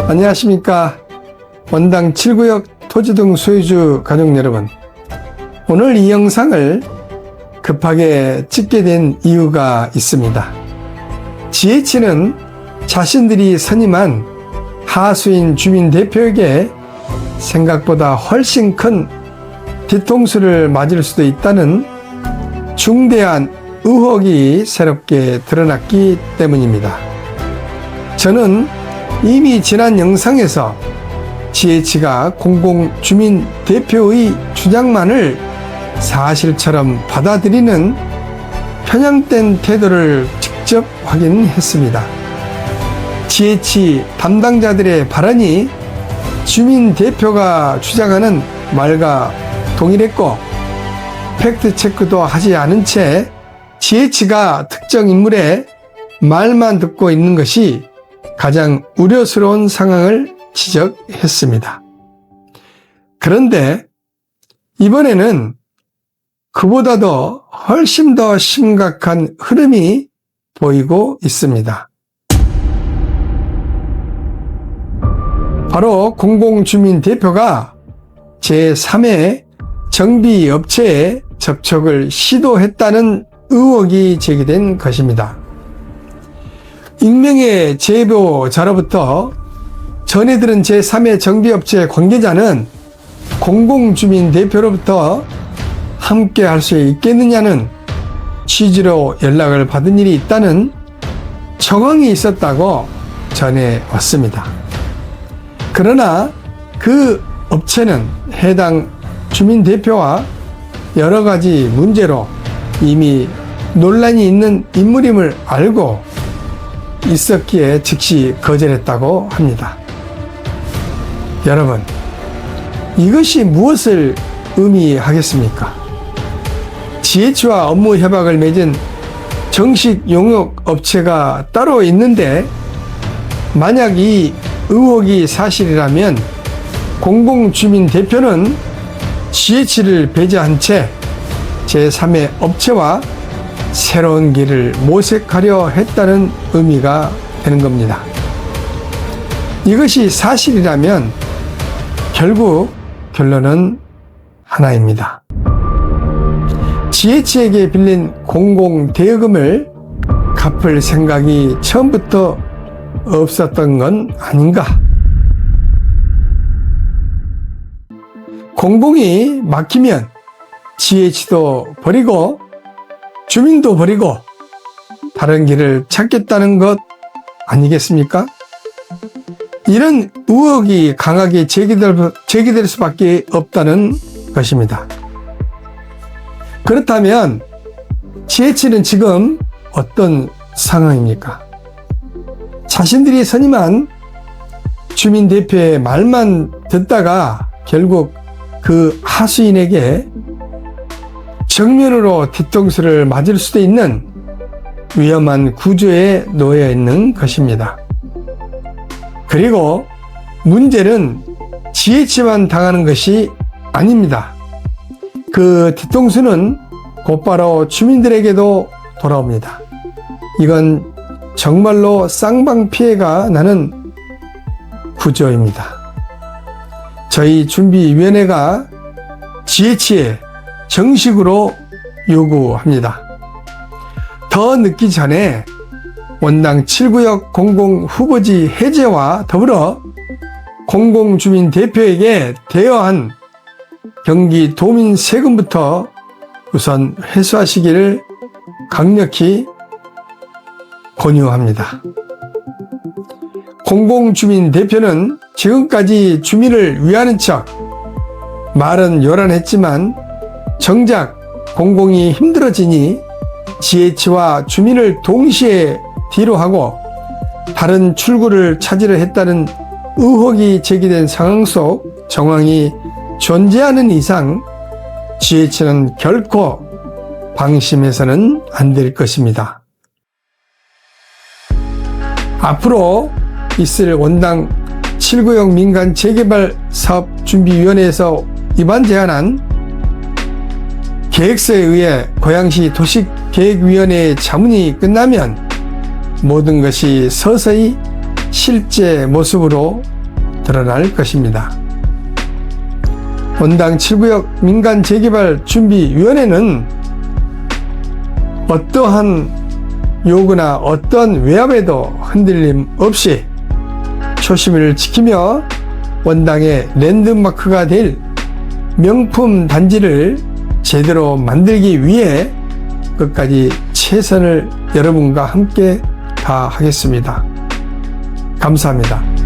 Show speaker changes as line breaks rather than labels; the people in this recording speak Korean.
안녕하십니까. 원당 7구역 토지 등 소유주 가족 여러분, 오늘 이 영상을 급하게 찍게 된 이유가 있습니다. GH는 자신들이 선임한 하수인 주민 대표에게 생각보다 훨씬 큰 뒤통수를 맞을 수도 있다는 중대한 의혹이 새롭게 드러났기 때문입니다. 저는 이미 지난 영상에서 GH가 공공주민 대표의 주장만을 사실처럼 받아들이는 편향된 태도를 직접 확인했습니다. GH 담당자들의 발언이 주민 대표가 주장하는 말과 동일했고, 팩트체크도 하지 않은 채 GH가 특정 인물의 말만 듣고 있는 것이 가장 우려스러운 상황을 지적했습니다. 그런데 이번에는 그보다도 훨씬 더 심각한 흐름이 보이고 있습니다. 바로 공공주민 대표가 제3의 정비업체에 접촉을 시도했다는 의혹이 제기된 것입니다. 익명의 제보자로부터 전해들은 제3의 정비업체 관계자는 공공주민 대표로부터 함께 할 수 있겠느냐는 취지로 연락을 받은 일이 있다는 정황이 있었다고 전해왔습니다. 그러나 그 업체는 해당 주민 대표와 여러 가지 문제로 이미 논란이 있는 인물임을 알고 있었기에 즉시 거절했다고 합니다. 여러분, 이것이 무엇을 의미하겠습니까? GH와 업무 협약을 맺은 정식 용역 업체가 따로 있는데, 만약 이 의혹이 사실이라면 공공주민 대표는 GH를 배제한 채 제3의 업체와 새로운 길을 모색하려 했다는 의미가 되는 겁니다. 이것이 사실이라면 결국 결론은 하나입니다. GH에게 빌린 공공대여금을 갚을 생각이 처음부터 없었던 건 아닌가? 공공이 막히면 GH도 버리고 주민도 버리고 다른 길을 찾겠다는 것 아니겠습니까? 이런 의혹이 강하게 제기될 수밖에 없다는 것입니다. 그렇다면 GH는 지금 어떤 상황입니까? 자신들이 선임한 주민 대표의 말만 듣다가 결국 그 하수인에게 정면으로 뒤통수를 맞을 수도 있는 위험한 구조에 놓여 있는 것입니다. 그리고 문제는 GH만 당하는 것이 아닙니다. 그 뒤통수는 곧바로 주민들에게도 돌아옵니다. 이건 정말로 쌍방피해가 나는 구조입니다. 저희 준비위원회가 GH에 정식으로 요구합니다. 더 늦기 전에 원당 7구역 공공후보지 해제와 더불어 공공주민 대표에게 대여한 경기도민 세금부터 우선 회수하시기를 강력히 권유합니다. 공공주민 대표는 지금까지 주민을 위하는 척 말은 요란했지만 정작 공공이 힘들어지니 GH와 주민을 동시에 뒤로 하고 다른 출구를 찾으려 했다는 의혹이 제기된 상황 속 정황이 존재하는 이상 GH는 결코 방심해서는 안 될 것입니다. 앞으로 있을 원당 7구역 민간 재개발 사업준비위원회에서 이반 제안한 계획서에 의해 고양시 도시계획위원회의 자문이 끝나면 모든 것이 서서히 실제 모습으로 드러날 것입니다. 원당 7구역 민간재개발준비위원회는 어떠한 요구나 어떤 외압에도 흔들림 없이 초심을 지키며 원당의 랜드마크가 될 명품 단지를 제대로 만들기 위해 끝까지 최선을 여러분과 함께 다하겠습니다. 감사합니다.